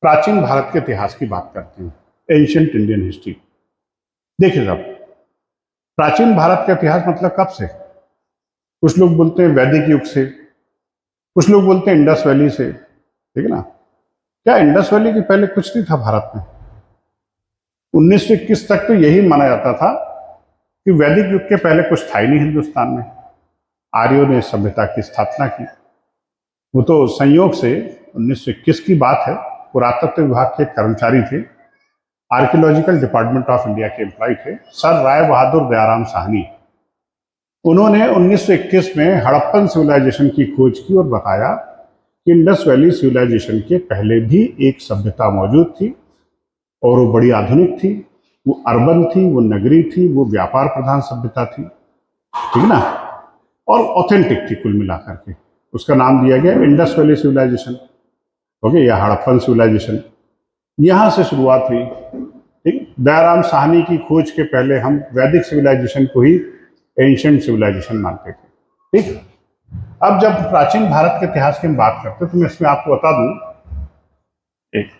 प्राचीन भारत के इतिहास की बात करते हैं, एंशियंट इंडियन हिस्ट्री। देखिए साहब, प्राचीन भारत का इतिहास मतलब कब से? कुछ लोग बोलते हैं वैदिक युग से, कुछ लोग बोलते हैं इंडस वैली से, ठीक है ना। क्या इंडस वैली के पहले कुछ नहीं था भारत में? 1921 तक तो यही माना जाता था कि वैदिक युग के पहले कुछ था ही नहीं हिंदुस्तान में। आर्यों ने सभ्यता की स्थापना की। वो तो संयोग से 1921 की बात है। पुरातत्व विभाग के कर्मचारी थे, आर्कियोलॉजिकल डिपार्टमेंट ऑफ इंडिया के एम्प्लॉय थे, सर राय बहादुर दयाराम साहनी। उन्होंने 1921 में हड़प्पन सिविलाइजेशन की खोज की और बताया कि इंडस वैली सिविलाइजेशन के पहले भी एक सभ्यता मौजूद थी और वो बड़ी आधुनिक थी, वो अर्बन थी, वो नगरी थी, वो व्यापार प्रधान सभ्यता थी, ठीक है ना, और ऑथेंटिक थी कुल मिलाकर के। उसका नाम दिया गया इंडस वैली सिविलाइजेशन, ओके, या हड़प्पन सिविलाइजेशन। यहाँ से शुरुआत हुई। ठीक, दयाराम साहनी की खोज के पहले हम वैदिक सिविलाइजेशन को ही एंशियंट सिविलाइजेशन मानते थे। ठीक, अब जब प्राचीन भारत के इतिहास की हम बात करते हैं तो मैं इसमें आपको बता दूं, एक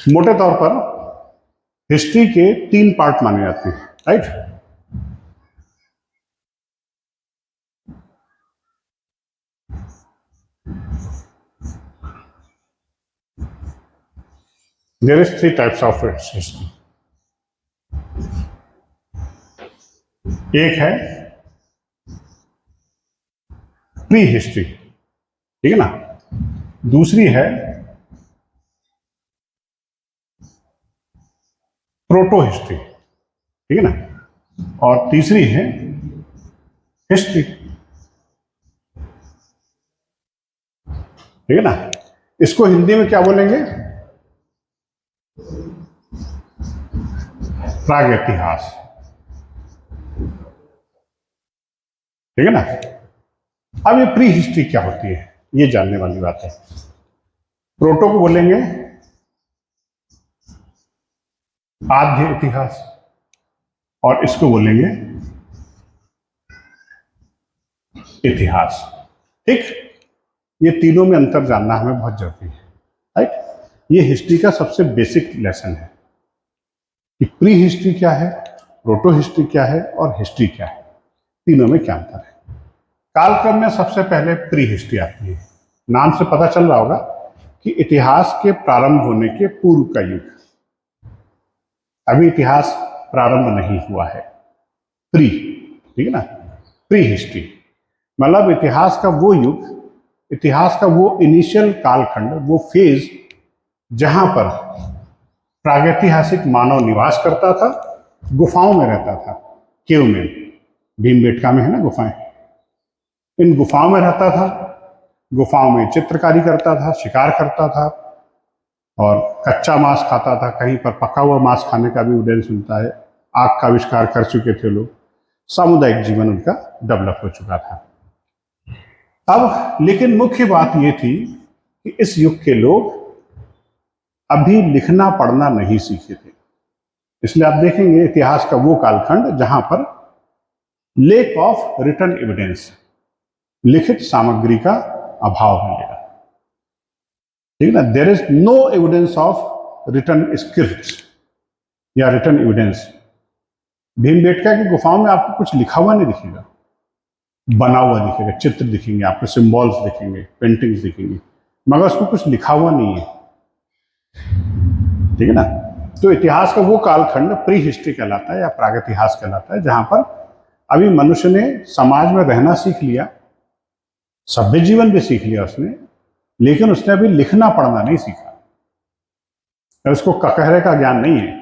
मोटे तौर पर हिस्ट्री के 3 पार्ट माने जाते हैं, right. There is 3 types of history. एक है प्री हिस्ट्री, ठीक है ना। दूसरी है प्रोटो हिस्ट्री, ठीक है ना। और तीसरी है हिस्ट्री, ठीक है ना। इसको हिंदी में क्या बोलेंगे? प्रागैतिहास, ठीक है ना। अब ये प्री हिस्ट्री क्या होती है, ये जानने वाली बात है। प्रोटो को बोलेंगे आद्य इतिहास और इसको बोलेंगे इतिहास। ठीक, ये तीनों में अंतर जानना हमें बहुत जरूरी है, राइट। ये हिस्ट्री का सबसे बेसिक लेसन है कि प्री हिस्ट्री क्या है, प्रोटो हिस्ट्री क्या है और हिस्ट्री क्या है, तीनों में क्या अंतर है। कालक्रम में सबसे पहले प्री हिस्ट्री आती है। नाम से पता चल रहा होगा कि इतिहास के प्रारंभ होने के पूर्व का युग। अभी इतिहास प्रारंभ नहीं हुआ है, प्री, ठीक है ना। प्री हिस्ट्री मतलब इतिहास का वो युग, इतिहास का वो इनिशियल कालखंड, वो फेज जहां पर प्रागैतिहासिक मानव निवास करता था, गुफाओं में रहता था, केव में, भीमबेटका में है ना गुफाएं, इन गुफाओं में रहता था, गुफाओं में चित्रकारी करता था, शिकार करता था और कच्चा मांस खाता था। कहीं पर पका हुआ मांस खाने का भी एविडेंस मिलता है। आग का आविष्कार कर चुके थे लोग। सामुदायिक जीवन उनका डेवलप हो चुका था। अब लेकिन मुख्य बात यह थी कि इस युग के लोग अभी लिखना पढ़ना नहीं सीखे थे। इसलिए आप देखेंगे इतिहास का वो कालखंड जहां पर लेक ऑफ रिटन एविडेंस, लिखित सामग्री का अभाव मिलेगा, ठीक है ना। There is no evidence of written script या रिटन एविडेंस। भीमबेटका की गुफाओं में आपको कुछ लिखा हुआ नहीं दिखेगा, बना हुआ दिखेगा, चित्र दिखेंगे आपको, सिंबल्स दिखेंगे, पेंटिंग्स दिखेंगी, मगर उसमें कुछ लिखा हुआ नहीं है, ठीक है ना। तो इतिहास का वो कालखंड प्री हिस्ट्री कहलाता है या प्रागैतिहास कहलाता है, जहां पर अभी मनुष्य ने समाज में रहना सीख लिया, सभ्य जीवन भी सीख लिया उसने, लेकिन उसने अभी लिखना पढ़ना नहीं सीखा। उसको ककहरे का ज्ञान नहीं है,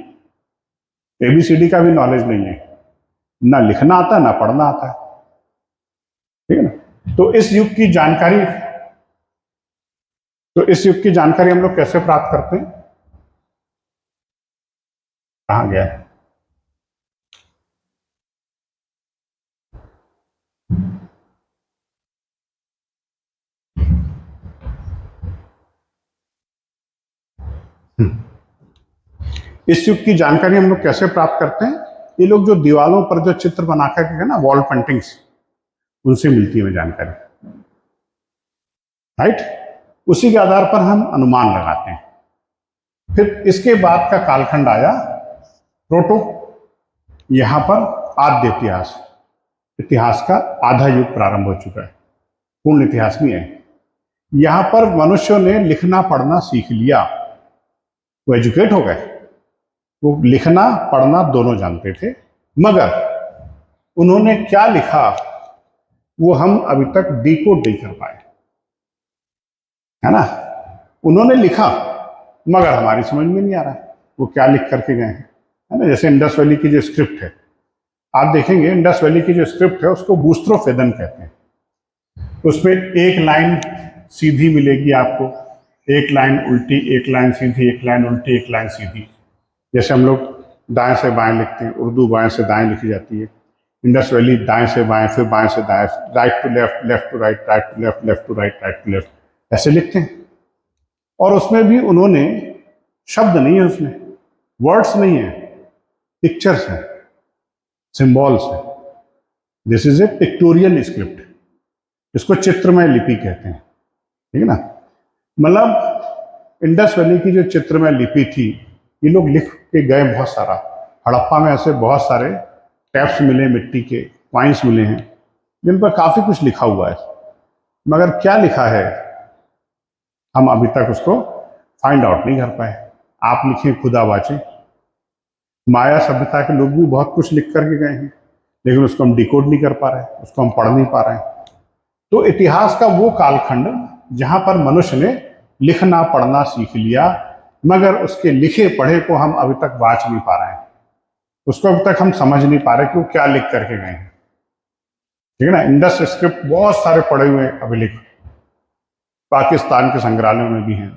एबीसीडी का भी नॉलेज नहीं है, ना लिखना आता ना पढ़ना आता है, ठीक है ना। तो इस युग की जानकारी हम लोग कैसे प्राप्त करते हैं? कहाँ गया है? इस युग की जानकारी हम लोग कैसे प्राप्त करते हैं? ये लोग जो दीवारों पर जो चित्र बना कर ना, वॉल पेंटिंग्स, उनसे मिलती है हमें जानकारी, राइट। उसी के आधार पर हम अनुमान लगाते हैं। फिर इसके बाद का कालखंड आया प्रोटो, यहां पर आद्य इतिहास, इतिहास का आधा युग प्रारंभ हो चुका है, पूर्ण इतिहास नहीं है। यहां पर मनुष्यों ने लिखना पढ़ना सीख लिया, वो एजुकेट हो गए, वो लिखना पढ़ना दोनों जानते थे, मगर उन्होंने क्या लिखा वो हम अभी तक डिकोड नहीं कर पाए, है ना। उन्होंने लिखा मगर हमारी समझ में नहीं आ रहा है वो क्या लिख करके गए हैं, है ना। जैसे इंडस वैली की जो स्क्रिप्ट है, आप देखेंगे इंडस वैली की जो स्क्रिप्ट है उसको बूस्ट्रोफेदन कहते हैं। उसमें एक लाइन सीधी मिलेगी आपको, एक लाइन उल्टी, एक लाइन सीधी, एक लाइन उल्टी, एक लाइन सीधी। जैसे हम लोग दाएं से बाएं लिखते हैं, उर्दू बाएं से दाएं लिखी जाती है, इंडस वैली दाएं से बाएं, फिर बाएं से दाएं, right to left, left to right, right to left, left to right, right to left, ऐसे लिखते हैं। और उसमें भी उन्होंने शब्द नहीं है, उसमें वर्ड्स नहीं है, पिक्चर्स हैं, सिंबल्स हैं। This is a pictorial script, इसको चित्रमय लिपि कहते हैं, ठीक है ना। मतलब इंडस वैली की जो चित्रमय लिपि थी, ये लोग लिख के गए बहुत सारा। हड़प्पा में ऐसे बहुत सारे टैप्स मिले, मिट्टी के कॉइन्स मिले हैं जिन पर काफी कुछ लिखा हुआ है, मगर क्या लिखा है हम अभी तक उसको फाइंड आउट नहीं कर पाए। आप लिखें खुदा वाचे, माया सभ्यता के लोग भी बहुत कुछ लिख करके गए हैं, लेकिन उसको हम डिकोड नहीं कर पा रहे, उसको हम पढ़ नहीं पा रहे हैं। तो इतिहास का वो कालखंड जहां पर मनुष्य ने लिखना पढ़ना सीख लिया, मगर उसके लिखे पढ़े को हम अभी तक वाच नहीं पा रहे हैं, उसको अभी तक हम समझ नहीं पा रहे कि वो क्या लिख करके गए हैं, ठीक है ना। इंडस स्क्रिप्ट बहुत सारे पढ़े हुए अभिलेख पाकिस्तान के संग्रहालयों में भी हैं,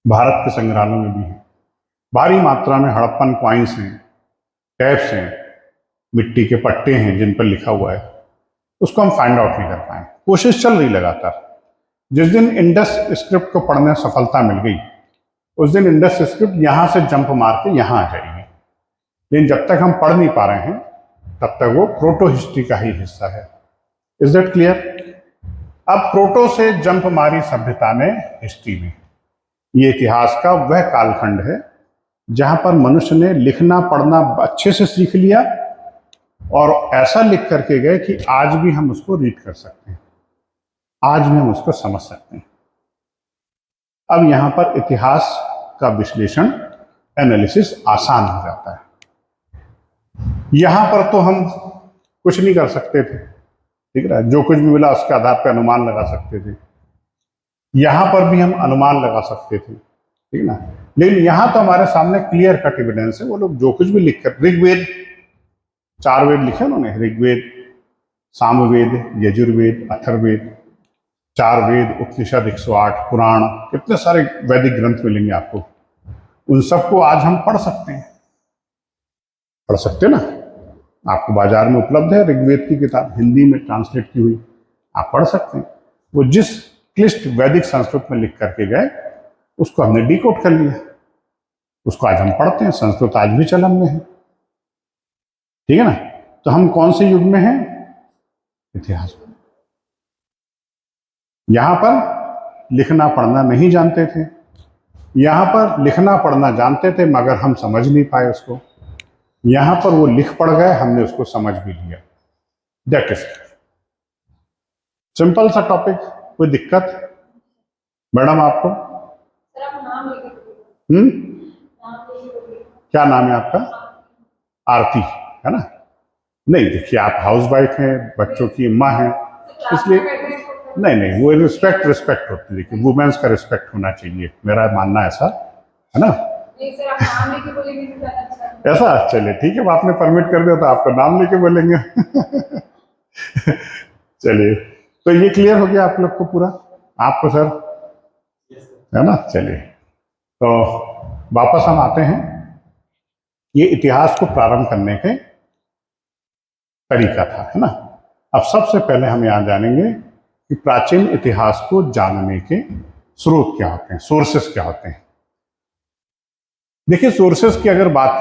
भारत के संग्रहालयों में भी हैं, भारी मात्रा में हड़प्पन कॉइन्स हैं, टैप्स हैं, मिट्टी के पट्टे हैं जिन पर लिखा हुआ है, उसको हम फाइंड आउट नहीं कर पाए। कोशिश चल रही लगातार। जिस दिन इंडस स्क्रिप्ट को पढ़ने में सफलता मिल गई, उस दिन इंडस स्क्रिप्ट यहाँ से जंप मार के यहाँ आ जाएगी, लेकिन जब तक हम पढ़ नहीं पा रहे हैं तब तक वो प्रोटो हिस्ट्री का ही हिस्सा है। Is that clear? अब प्रोटो से जंप मारी सभ्यता ने हिस्ट्री में, ये इतिहास का वह कालखंड है जहां पर मनुष्य ने लिखना पढ़ना अच्छे से सीख लिया और ऐसा लिख करके गए कि आज भी हम उसको रीड कर सकते हैं, आज भी हम उसको समझ सकते हैं। अब यहां पर इतिहास का विश्लेषण, एनालिसिस आसान हो जाता है। यहां पर तो हम कुछ नहीं कर सकते थे, ठीक है, जो कुछ भी मिला उसके आधार पर अनुमान लगा सकते थे। यहां पर भी हम अनुमान लगा सकते थे, ठीक है ना, लेकिन यहां तो हमारे सामने क्लियर कट एविडेंस है। वो लोग जो कुछ भी लिख कर, ऋग्वेद 4 वेद लिखे उन्होंने, ऋग्वेद, सामवेद, यजुर्वेद, अथर्ववेद, 4 वेद, उपनिषद 108, पुराण, कितने सारे वैदिक ग्रंथ मिलेंगे आपको। उन सबको आज हम पढ़ सकते हैं, पढ़ सकते ना। आपको बाजार में उपलब्ध है ऋग्वेद की किताब, हिंदी में ट्रांसलेट की हुई, आप पढ़ सकते हैं। वो जिस क्लिष्ट वैदिक संस्कृत में लिख करके गए उसको हमने डिकोड कर लिया, उसको आज हम पढ़ते हैं। संस्कृत आज भी चलन में है, ठीक है ना। तो हम कौन से युग में हैं? इतिहास में। यहां पर लिखना पढ़ना नहीं जानते थे, यहां पर लिखना पढ़ना जानते थे मगर हम समझ नहीं पाए उसको। यहां पर वो लिख पढ़ गए, हमने उसको समझ भी लिया। दैट इज सिंपल सा टॉपिक। कोई दिक्कत मैडम आपको? क्या नाम है आपका? आरती, है ना। नहीं देखिए, आप हाउस वाइफ हैं, बच्चों की माँ हैं, इसलिए नहीं वो रिस्पेक्ट होती है। देखिए, वुमेन्स का रिस्पेक्ट होना चाहिए, मेरा मानना ऐसा है ना। ऐसा चलिए ठीक है, आपने परमिट कर दिया तो आपका नाम लेके बोलेंगे। चलिए, तो ये क्लियर हो गया आप लोग को पूरा, आपको सर, है ना। चलिए, तो वापस हम आते हैं। ये इतिहास को प्रारंभ करने के तरीका था, है ना। अब सबसे पहले हम यहाँ जानेंगे कि प्राचीन इतिहास को जानने के स्रोत क्या होते हैं, सोर्सेस क्या होते हैं। देखिए, सोर्सेस की अगर बात